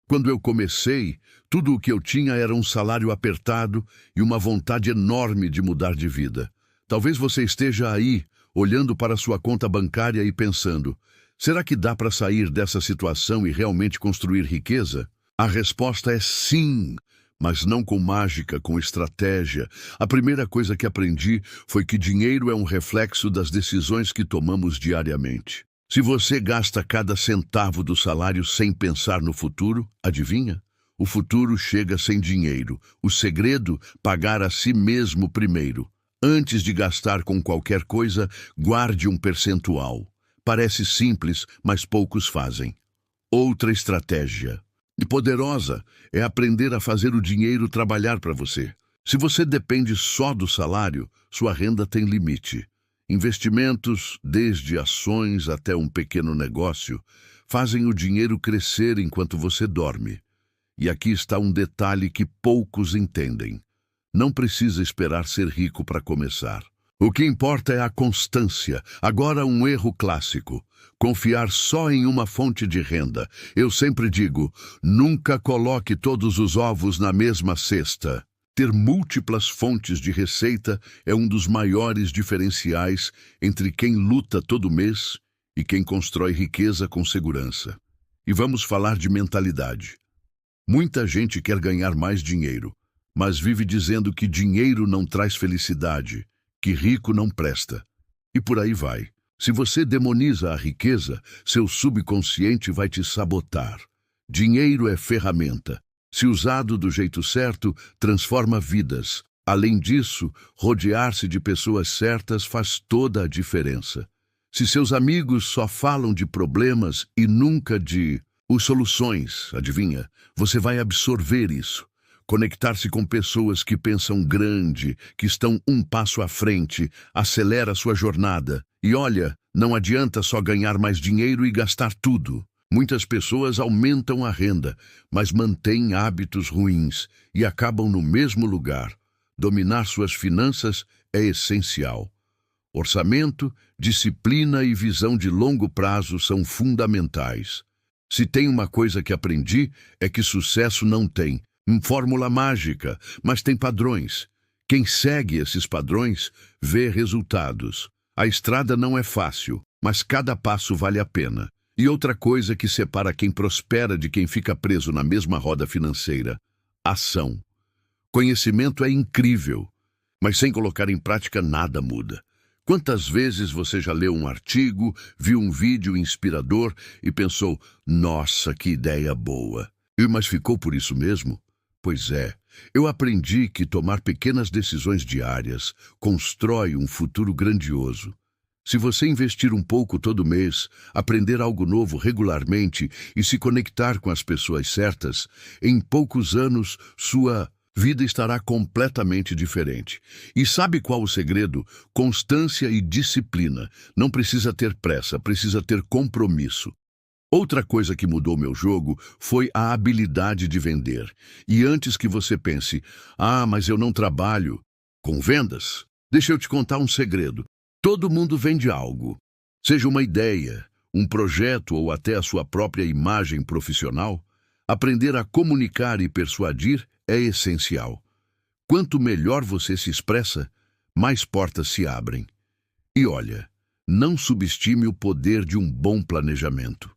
Quando eu comecei, tudo o que eu tinha era um salário apertado e uma vontade enorme de mudar de vida. Talvez você esteja aí, olhando para sua conta bancária e pensando: será que dá para sair dessa situação e realmente construir riqueza? A resposta é sim, mas não com mágica, com estratégia. A primeira coisa que aprendi foi que dinheiro é um reflexo das decisões que tomamos diariamente. Se você gasta cada centavo do salário sem pensar no futuro, adivinha? O futuro chega sem dinheiro. O segredo, pagar a si mesmo primeiro. Antes de gastar com qualquer coisa, guarde um percentual. Parece simples, mas poucos fazem. Outra estratégia, e poderosa, é aprender a fazer o dinheiro trabalhar para você. Se você depende só do salário, sua renda tem limite. Investimentos, desde ações até um pequeno negócio, fazem o dinheiro crescer enquanto você dorme. E aqui está um detalhe que poucos entendem. Não precisa esperar ser rico para começar. O que importa é a constância. Agora, um erro clássico: confiar só em uma fonte de renda. Eu sempre digo: nunca coloque todos os ovos na mesma cesta. Ter múltiplas fontes de receita é um dos maiores diferenciais entre quem luta todo mês e quem constrói riqueza com segurança. E vamos falar de mentalidade. Muita gente quer ganhar mais dinheiro, mas vive dizendo que dinheiro não traz felicidade, que rico não presta. E por aí vai. Se você demoniza a riqueza, seu subconsciente vai te sabotar. Dinheiro é ferramenta. Se usado do jeito certo, transforma vidas. Além disso, rodear-se de pessoas certas faz toda a diferença. Se seus amigos só falam de problemas e nunca de soluções, adivinha, você vai absorver isso. Conectar-se com pessoas que pensam grande, que estão um passo à frente, acelera sua jornada. E olha, não adianta só ganhar mais dinheiro e gastar tudo. Muitas pessoas aumentam a renda, mas mantêm hábitos ruins e acabam no mesmo lugar. Dominar suas finanças é essencial. Orçamento, disciplina e visão de longo prazo são fundamentais. Se tem uma coisa que aprendi, é que sucesso não tem fórmula mágica, mas tem padrões. Quem segue esses padrões vê resultados. A estrada não é fácil, mas cada passo vale a pena. E outra coisa que separa quem prospera de quem fica preso na mesma roda financeira: ação. Conhecimento é incrível, mas sem colocar em prática nada muda. Quantas vezes você já leu um artigo, viu um vídeo inspirador e pensou: nossa, que ideia boa, mas ficou por isso mesmo? Pois é, eu aprendi que tomar pequenas decisões diárias constrói um futuro grandioso. Se você investir um pouco todo mês, aprender algo novo regularmente e se conectar com as pessoas certas, em poucos anos sua vida estará completamente diferente. E sabe qual o segredo? Constância e disciplina. Não precisa ter pressa, precisa ter compromisso. Outra coisa que mudou meu jogo foi a habilidade de vender. E antes que você pense: mas eu não trabalho com vendas, deixa eu te contar um segredo. Todo mundo vende algo. Seja uma ideia, um projeto ou até a sua própria imagem profissional, aprender a comunicar e persuadir é essencial. Quanto melhor você se expressa, mais portas se abrem. E olha, não subestime o poder de um bom planejamento.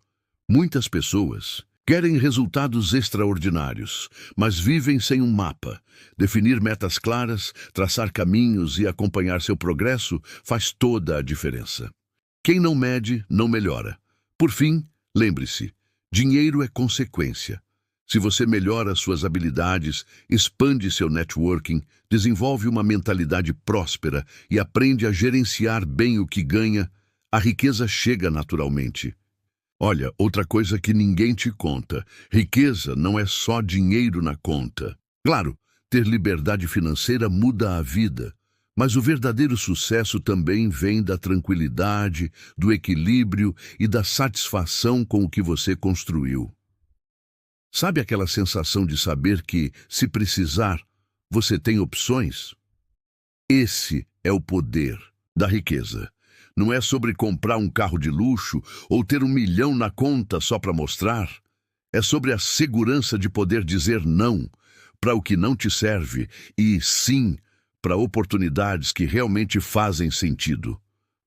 Muitas pessoas querem resultados extraordinários, mas vivem sem um mapa. Definir metas claras, traçar caminhos e acompanhar seu progresso faz toda a diferença. Quem não mede, não melhora. Por fim, lembre-se, dinheiro é consequência. Se você melhora suas habilidades, expande seu networking, desenvolve uma mentalidade próspera e aprende a gerenciar bem o que ganha, a riqueza chega naturalmente. Olha, outra coisa que ninguém te conta: riqueza não é só dinheiro na conta. Claro, ter liberdade financeira muda a vida, mas o verdadeiro sucesso também vem da tranquilidade, do equilíbrio e da satisfação com o que você construiu. Sabe aquela sensação de saber que, se precisar, você tem opções? Esse é o poder da riqueza. Não é sobre comprar um carro de luxo ou ter 1 milhão na conta só para mostrar. É sobre a segurança de poder dizer não para o que não te serve e sim para oportunidades que realmente fazem sentido.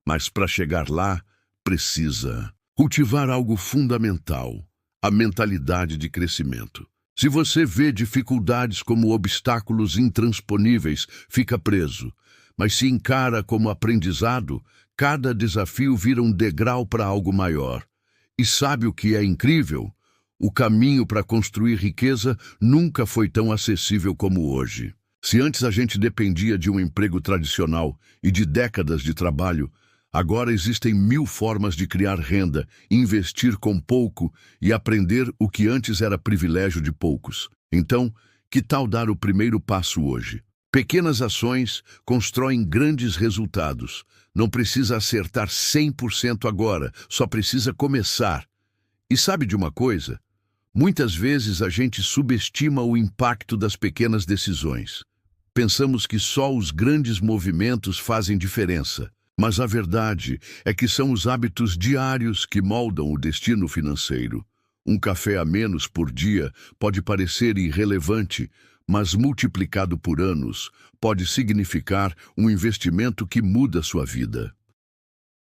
Mas para chegar lá, precisa cultivar algo fundamental: a mentalidade de crescimento. Se você vê dificuldades como obstáculos intransponíveis, fica preso. Mas se encara como aprendizado, cada desafio vira um degrau para algo maior. E sabe o que é incrível? O caminho para construir riqueza nunca foi tão acessível como hoje. Se antes a gente dependia de um emprego tradicional e de décadas de trabalho, agora existem 1000 formas de criar renda, investir com pouco e aprender o que antes era privilégio de poucos. Então, que tal dar o primeiro passo hoje? Pequenas ações constroem grandes resultados. Não precisa acertar 100% agora, só precisa começar. E sabe de uma coisa? Muitas vezes a gente subestima o impacto das pequenas decisões. Pensamos que só os grandes movimentos fazem diferença, mas a verdade é que são os hábitos diários que moldam o destino financeiro. Um café a menos por dia pode parecer irrelevante, mas multiplicado por anos pode significar um investimento que muda sua vida.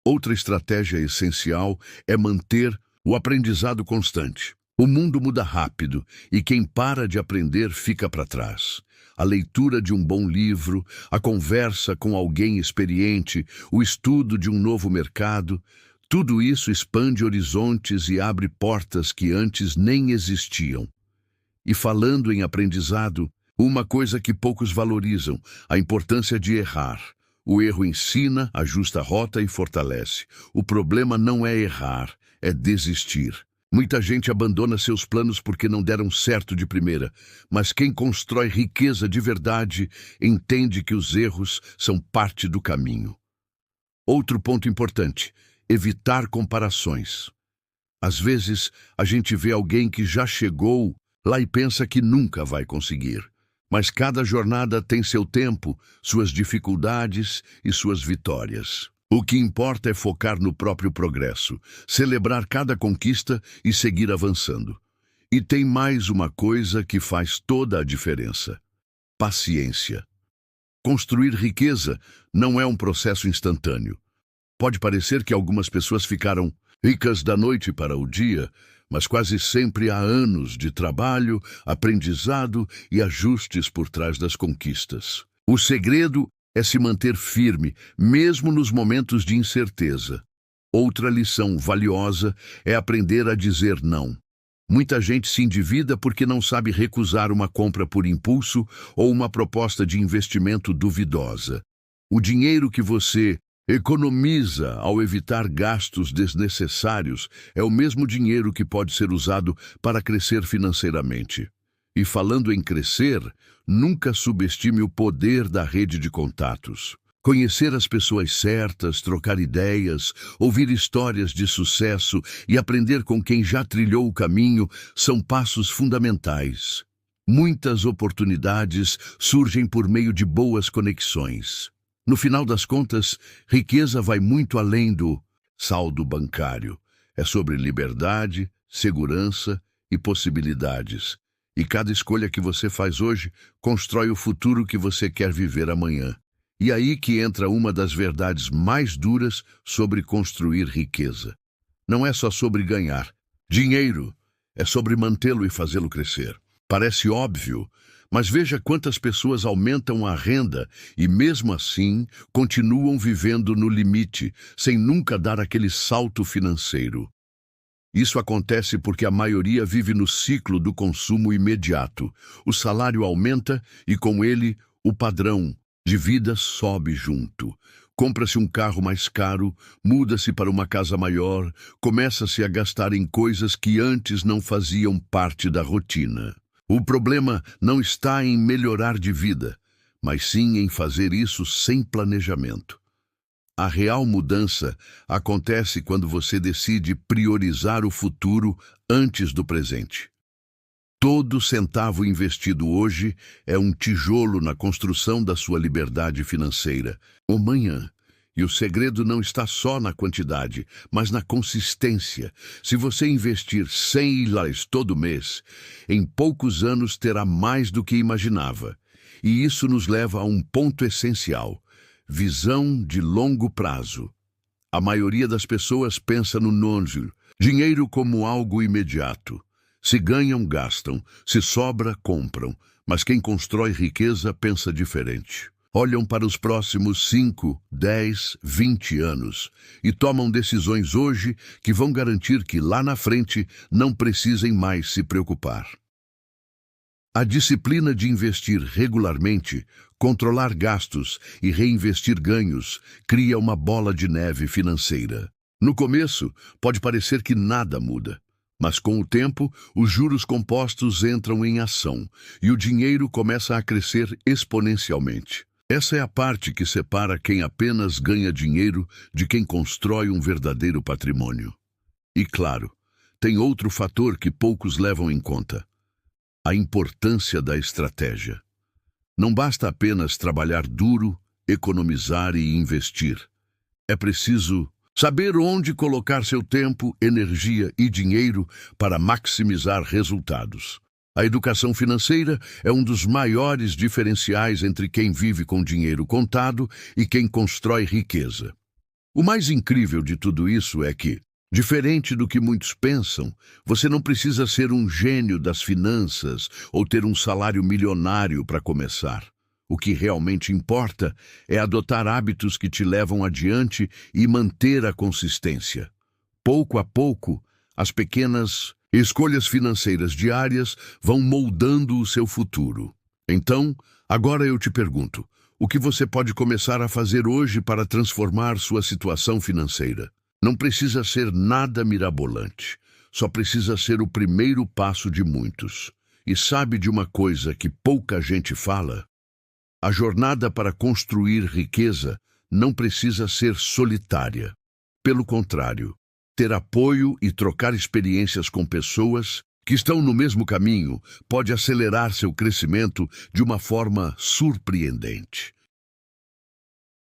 Outra estratégia essencial é manter o aprendizado constante. O mundo muda rápido e quem para de aprender fica para trás. A leitura de um bom livro, a conversa com alguém experiente, o estudo de um novo mercado, tudo isso expande horizontes e abre portas que antes nem existiam. E falando em aprendizado, uma coisa que poucos valorizam: a importância de errar. O erro ensina, ajusta a rota e fortalece. O problema não é errar, é desistir. Muita gente abandona seus planos porque não deram certo de primeira, mas quem constrói riqueza de verdade entende que os erros são parte do caminho. Outro ponto importante: evitar comparações. Às vezes, a gente vê alguém que já chegou lá e pensa que nunca vai conseguir. Mas cada jornada tem seu tempo, suas dificuldades e suas vitórias. O que importa é focar no próprio progresso, celebrar cada conquista e seguir avançando. E tem mais uma coisa que faz toda a diferença: paciência. Construir riqueza não é um processo instantâneo. Pode parecer que algumas pessoas ficaram ricas da noite para o dia, mas quase sempre há anos de trabalho, aprendizado e ajustes por trás das conquistas. O segredo é se manter firme, mesmo nos momentos de incerteza. Outra lição valiosa é aprender a dizer não. Muita gente se endivida porque não sabe recusar uma compra por impulso ou uma proposta de investimento duvidosa. O dinheiro que você economiza ao evitar gastos desnecessários é o mesmo dinheiro que pode ser usado para crescer financeiramente. E falando em crescer, nunca subestime o poder da rede de contatos. Conhecer as pessoas certas, trocar ideias, ouvir histórias de sucesso e aprender com quem já trilhou o caminho são passos fundamentais. Muitas oportunidades surgem por meio de boas conexões. No final das contas, riqueza vai muito além do saldo bancário. É sobre liberdade, segurança e possibilidades. E cada escolha que você faz hoje constrói o futuro que você quer viver amanhã. E aí que entra uma das verdades mais duras sobre construir riqueza. Não é só sobre ganhar dinheiro, é sobre mantê-lo e fazê-lo crescer. Parece óbvio, mas veja quantas pessoas aumentam a renda e, mesmo assim, continuam vivendo no limite, sem nunca dar aquele salto financeiro. Isso acontece porque a maioria vive no ciclo do consumo imediato. O salário aumenta e, com ele, o padrão de vida sobe junto. Compra-se um carro mais caro, muda-se para uma casa maior, começa-se a gastar em coisas que antes não faziam parte da rotina. O problema não está em melhorar de vida, mas sim em fazer isso sem planejamento. A real mudança acontece quando você decide priorizar o futuro antes do presente. Todo centavo investido hoje é um tijolo na construção da sua liberdade financeira, amanhã. E o segredo não está só na quantidade, mas na consistência. Se você investir US$ 100 todo mês, em poucos anos terá mais do que imaginava. E isso nos leva a um ponto essencial: visão de longo prazo. A maioria das pessoas pensa no nonjo, dinheiro como algo imediato. Se ganham, gastam. Se sobra, compram. Mas quem constrói riqueza pensa diferente. Olham para os próximos 5, 10, 20 anos e tomam decisões hoje que vão garantir que lá na frente não precisem mais se preocupar. A disciplina de investir regularmente, controlar gastos e reinvestir ganhos cria uma bola de neve financeira. No começo, pode parecer que nada muda. Mas com o tempo, os juros compostos entram em ação e o dinheiro começa a crescer exponencialmente. Essa é a parte que separa quem apenas ganha dinheiro de quem constrói um verdadeiro patrimônio. E claro, tem outro fator que poucos levam em conta: a importância da estratégia. Não basta apenas trabalhar duro, economizar e investir. É preciso saber onde colocar seu tempo, energia e dinheiro para maximizar resultados. A educação financeira é um dos maiores diferenciais entre quem vive com dinheiro contado e quem constrói riqueza. O mais incrível de tudo isso é que, diferente do que muitos pensam, você não precisa ser um gênio das finanças ou ter um salário milionário para começar. O que realmente importa é adotar hábitos que te levam adiante e manter a consistência. Pouco a pouco, as pequenas escolhas financeiras diárias vão moldando o seu futuro. Então, agora eu te pergunto, o que você pode começar a fazer hoje para transformar sua situação financeira? Não precisa ser nada mirabolante, só precisa ser o primeiro passo de muitos. E sabe de uma coisa que pouca gente fala? A jornada para construir riqueza não precisa ser solitária. Pelo contrário, ter apoio e trocar experiências com pessoas que estão no mesmo caminho pode acelerar seu crescimento de uma forma surpreendente.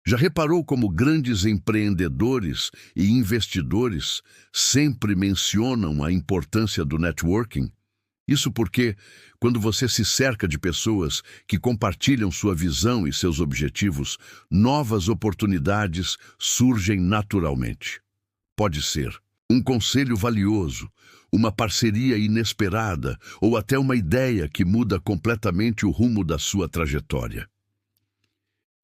Já reparou como grandes empreendedores e investidores sempre mencionam a importância do networking? Isso porque, quando você se cerca de pessoas que compartilham sua visão e seus objetivos, novas oportunidades surgem naturalmente. Pode ser um conselho valioso, uma parceria inesperada ou até uma ideia que muda completamente o rumo da sua trajetória.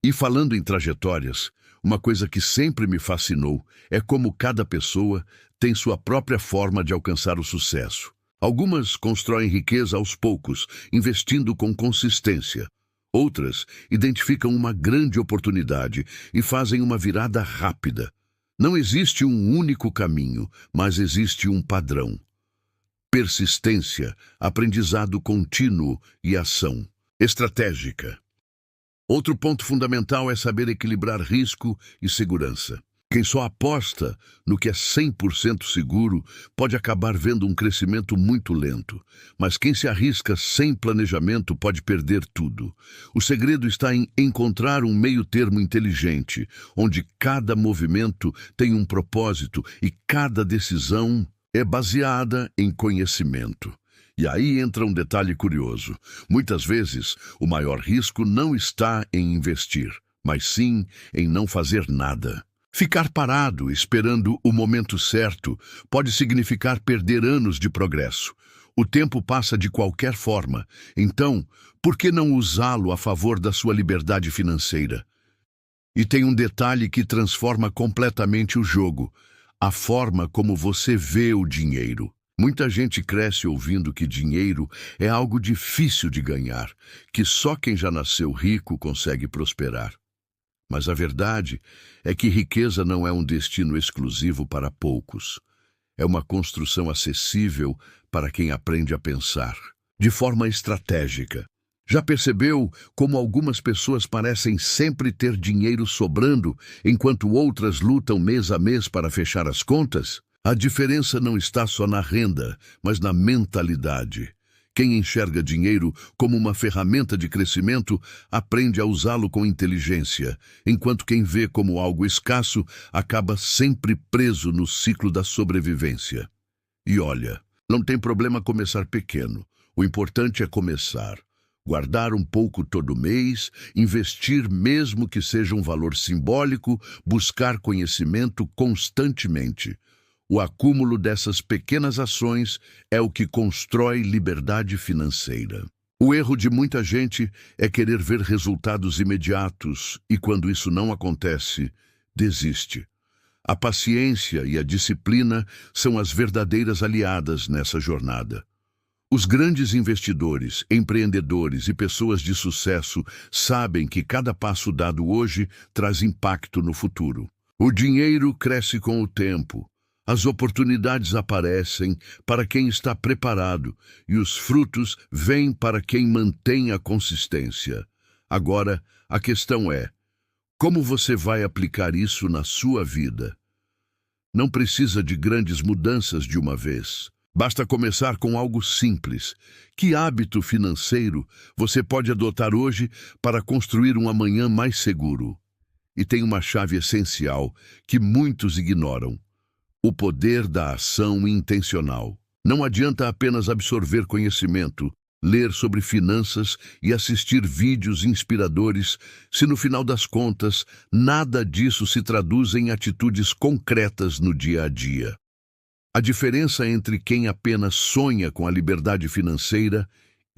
E falando em trajetórias, uma coisa que sempre me fascinou é como cada pessoa tem sua própria forma de alcançar o sucesso. Algumas constroem riqueza aos poucos, investindo com consistência. Outras identificam uma grande oportunidade e fazem uma virada rápida. Não existe um único caminho, mas existe um padrão: persistência, aprendizado contínuo e ação estratégica. Outro ponto fundamental é saber equilibrar risco e segurança. Quem só aposta no que é 100% seguro pode acabar vendo um crescimento muito lento, mas quem se arrisca sem planejamento pode perder tudo. O segredo está em encontrar um meio-termo inteligente, onde cada movimento tem um propósito e cada decisão é baseada em conhecimento. E aí entra um detalhe curioso. Muitas vezes, o maior risco não está em investir, mas sim em não fazer nada. Ficar parado esperando o momento certo pode significar perder anos de progresso. O tempo passa de qualquer forma, então, por que não usá-lo a favor da sua liberdade financeira? E tem um detalhe que transforma completamente o jogo: a forma como você vê o dinheiro. Muita gente cresce ouvindo que dinheiro é algo difícil de ganhar, que só quem já nasceu rico consegue prosperar. Mas a verdade é que riqueza não é um destino exclusivo para poucos. É uma construção acessível para quem aprende a pensar de forma estratégica. Já percebeu como algumas pessoas parecem sempre ter dinheiro sobrando, enquanto outras lutam mês a mês para fechar as contas? A diferença não está só na renda, mas na mentalidade. Quem enxerga dinheiro como uma ferramenta de crescimento aprende a usá-lo com inteligência, enquanto quem vê como algo escasso acaba sempre preso no ciclo da sobrevivência. E olha, não tem problema começar pequeno. O importante é começar. Guardar um pouco todo mês, investir mesmo que seja um valor simbólico, buscar conhecimento constantemente. O acúmulo dessas pequenas ações é o que constrói liberdade financeira. O erro de muita gente é querer ver resultados imediatos e, quando isso não acontece, desiste. A paciência e a disciplina são as verdadeiras aliadas nessa jornada. Os grandes investidores, empreendedores e pessoas de sucesso sabem que cada passo dado hoje traz impacto no futuro. O dinheiro cresce com o tempo. As oportunidades aparecem para quem está preparado e os frutos vêm para quem mantém a consistência. Agora, a questão é: como você vai aplicar isso na sua vida? Não precisa de grandes mudanças de uma vez. Basta começar com algo simples. Que hábito financeiro você pode adotar hoje para construir um amanhã mais seguro? E tem uma chave essencial que muitos ignoram: o poder da ação intencional. Não adianta apenas absorver conhecimento, ler sobre finanças e assistir vídeos inspiradores, se no final das contas nada disso se traduz em atitudes concretas no dia a dia. A diferença entre quem apenas sonha com a liberdade financeira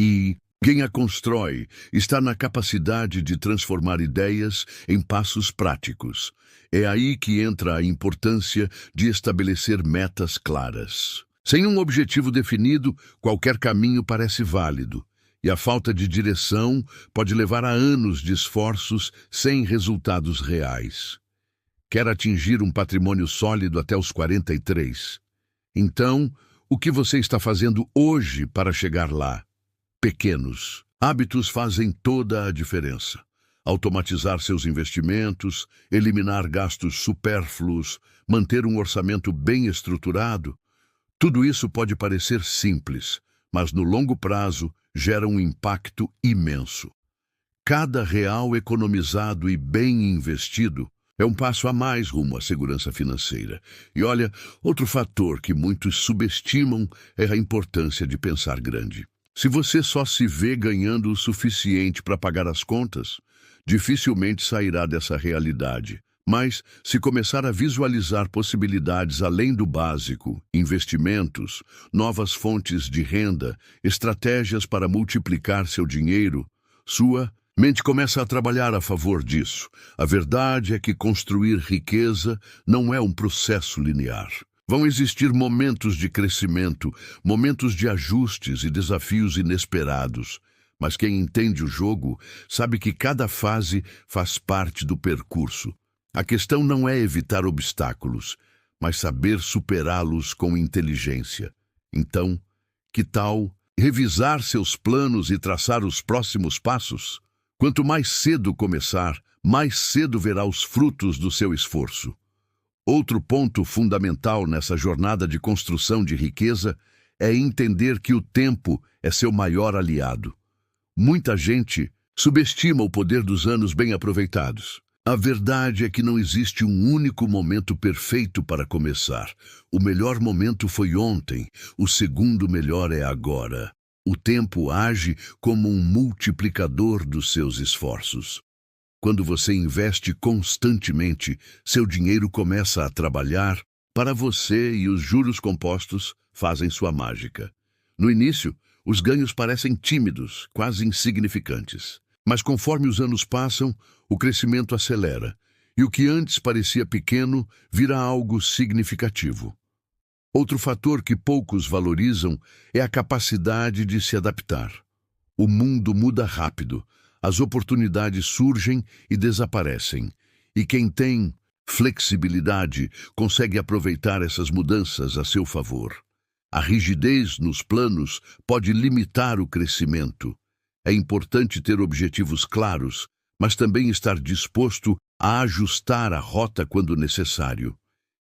e quem a constrói está na capacidade de transformar ideias em passos práticos. É aí que entra a importância de estabelecer metas claras. Sem um objetivo definido, qualquer caminho parece válido, e a falta de direção pode levar a anos de esforços sem resultados reais. Quer atingir um patrimônio sólido até os 43? Então, o que você está fazendo hoje para chegar lá? Pequenos hábitos fazem toda a diferença. Automatizar seus investimentos, eliminar gastos supérfluos, manter um orçamento bem estruturado. Tudo isso pode parecer simples, mas no longo prazo gera um impacto imenso. Cada real economizado e bem investido é um passo a mais rumo à segurança financeira. E olha, outro fator que muitos subestimam é a importância de pensar grande. Se você só se vê ganhando o suficiente para pagar as contas, dificilmente sairá dessa realidade. Mas, se começar a visualizar possibilidades além do básico, investimentos, novas fontes de renda, estratégias para multiplicar seu dinheiro, sua mente começa a trabalhar a favor disso. A verdade é que construir riqueza não é um processo linear. Vão existir momentos de crescimento, momentos de ajustes e desafios inesperados. Mas quem entende o jogo sabe que cada fase faz parte do percurso. A questão não é evitar obstáculos, mas saber superá-los com inteligência. Então, que tal revisar seus planos e traçar os próximos passos? Quanto mais cedo começar, mais cedo verá os frutos do seu esforço. Outro ponto fundamental nessa jornada de construção de riqueza é entender que o tempo é seu maior aliado. Muita gente subestima o poder dos anos bem aproveitados. A verdade é que não existe um único momento perfeito para começar. O melhor momento foi ontem, o segundo melhor é agora. O tempo age como um multiplicador dos seus esforços. Quando você investe constantemente, seu dinheiro começa a trabalhar para você e os juros compostos fazem sua mágica. No início, os ganhos parecem tímidos, quase insignificantes. Mas conforme os anos passam, o crescimento acelera, e o que antes parecia pequeno vira algo significativo. Outro fator que poucos valorizam é a capacidade de se adaptar. O mundo muda rápido, as oportunidades surgem e desaparecem, e quem tem flexibilidade consegue aproveitar essas mudanças a seu favor. A rigidez nos planos pode limitar o crescimento. É importante ter objetivos claros, mas também estar disposto a ajustar a rota quando necessário.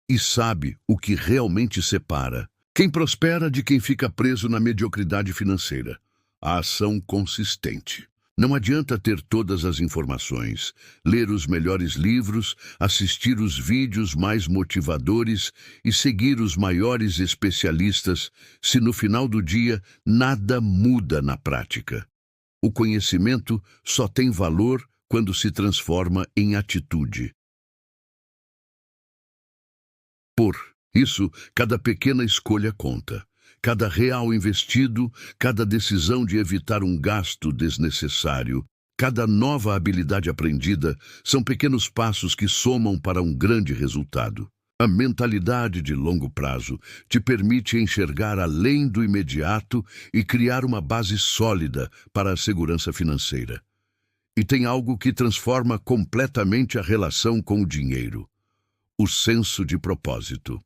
E sabe o que realmente separa quem prospera de quem fica preso na mediocridade financeira. A ação consistente. Não adianta ter todas as informações, ler os melhores livros, assistir os vídeos mais motivadores e seguir os maiores especialistas se no final do dia nada muda na prática. O conhecimento só tem valor quando se transforma em atitude. Por isso, cada pequena escolha conta. Cada real investido, cada decisão de evitar um gasto desnecessário, cada nova habilidade aprendida são pequenos passos que somam para um grande resultado. A mentalidade de longo prazo te permite enxergar além do imediato e criar uma base sólida para a segurança financeira. E tem algo que transforma completamente a relação com o dinheiro: o senso de propósito.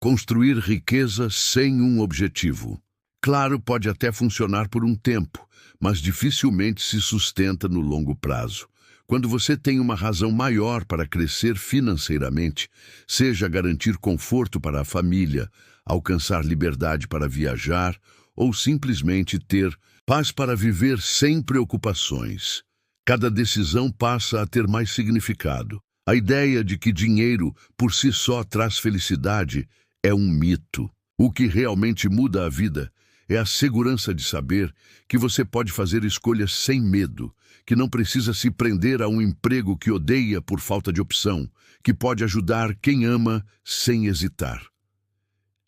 Construir riqueza sem um objetivo. Claro, pode até funcionar por um tempo, mas dificilmente se sustenta no longo prazo. Quando você tem uma razão maior para crescer financeiramente, seja garantir conforto para a família, alcançar liberdade para viajar ou simplesmente ter paz para viver sem preocupações, cada decisão passa a ter mais significado. A ideia de que dinheiro por si só traz felicidade é um mito. O que realmente muda a vida é a segurança de saber que você pode fazer escolhas sem medo, que não precisa se prender a um emprego que odeia por falta de opção, que pode ajudar quem ama sem hesitar.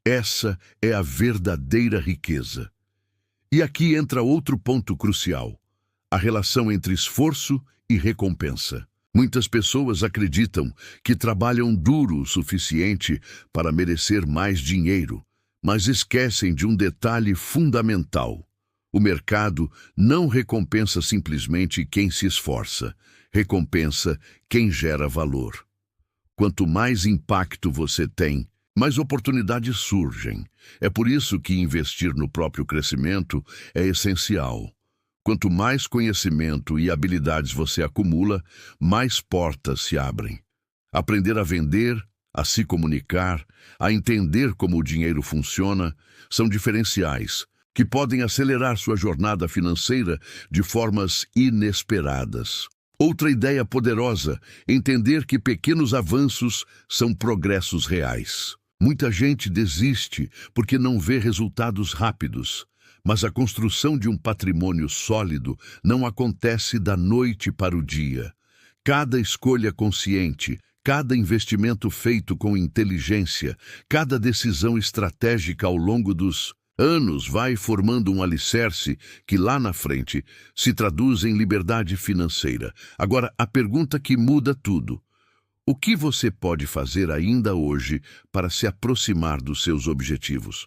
Essa é a verdadeira riqueza. E aqui entra outro ponto crucial: a relação entre esforço e recompensa. Muitas pessoas acreditam que trabalham duro o suficiente para merecer mais dinheiro, mas esquecem de um detalhe fundamental. O mercado não recompensa simplesmente quem se esforça, recompensa quem gera valor. Quanto mais impacto você tem, mais oportunidades surgem. É por isso que investir no próprio crescimento é essencial. Quanto mais conhecimento e habilidades você acumula, mais portas se abrem. Aprender a vender, a se comunicar, a entender como o dinheiro funciona, são diferenciais que podem acelerar sua jornada financeira de formas inesperadas. Outra ideia poderosa: entender que pequenos avanços são progressos reais. Muita gente desiste porque não vê resultados rápidos. Mas a construção de um patrimônio sólido não acontece da noite para o dia. Cada escolha consciente, cada investimento feito com inteligência, cada decisão estratégica ao longo dos anos vai formando um alicerce que lá na frente se traduz em liberdade financeira. Agora, a pergunta que muda tudo: o que você pode fazer ainda hoje para se aproximar dos seus objetivos?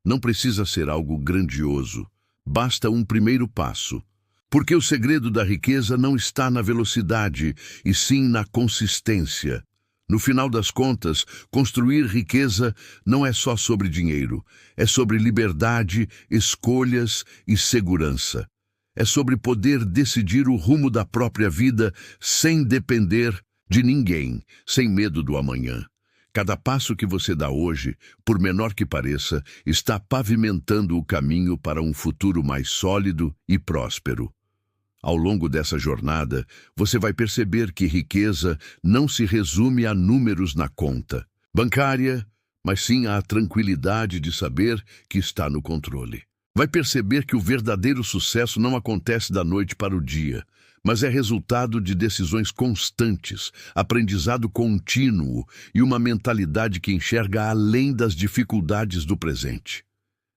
Não precisa ser algo grandioso, basta um primeiro passo. Porque o segredo da riqueza não está na velocidade, e sim na consistência. No final das contas, construir riqueza não é só sobre dinheiro, é sobre liberdade, escolhas e segurança. É sobre poder decidir o rumo da própria vida sem depender de ninguém, sem medo do amanhã. Cada passo que você dá hoje, por menor que pareça, está pavimentando o caminho para um futuro mais sólido e próspero. Ao longo dessa jornada, você vai perceber que riqueza não se resume a números na conta bancária, mas sim à tranquilidade de saber que está no controle. Vai perceber que o verdadeiro sucesso não acontece da noite para o dia, mas é resultado de decisões constantes, aprendizado contínuo e uma mentalidade que enxerga além das dificuldades do presente.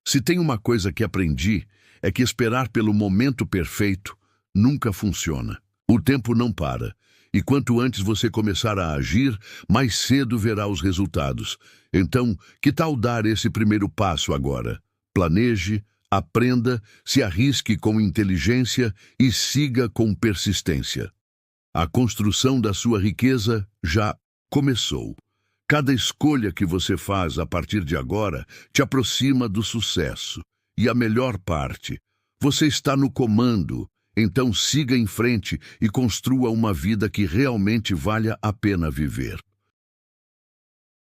Se tem uma coisa que aprendi, é que esperar pelo momento perfeito nunca funciona. O tempo não para, e quanto antes você começar a agir, mais cedo verá os resultados. Então, que tal dar esse primeiro passo agora? Planeje, aprenda, se arrisque com inteligência e siga com persistência. A construção da sua riqueza já começou. Cada escolha que você faz a partir de agora te aproxima do sucesso. E a melhor parte: você está no comando. Então siga em frente e construa uma vida que realmente valha a pena viver.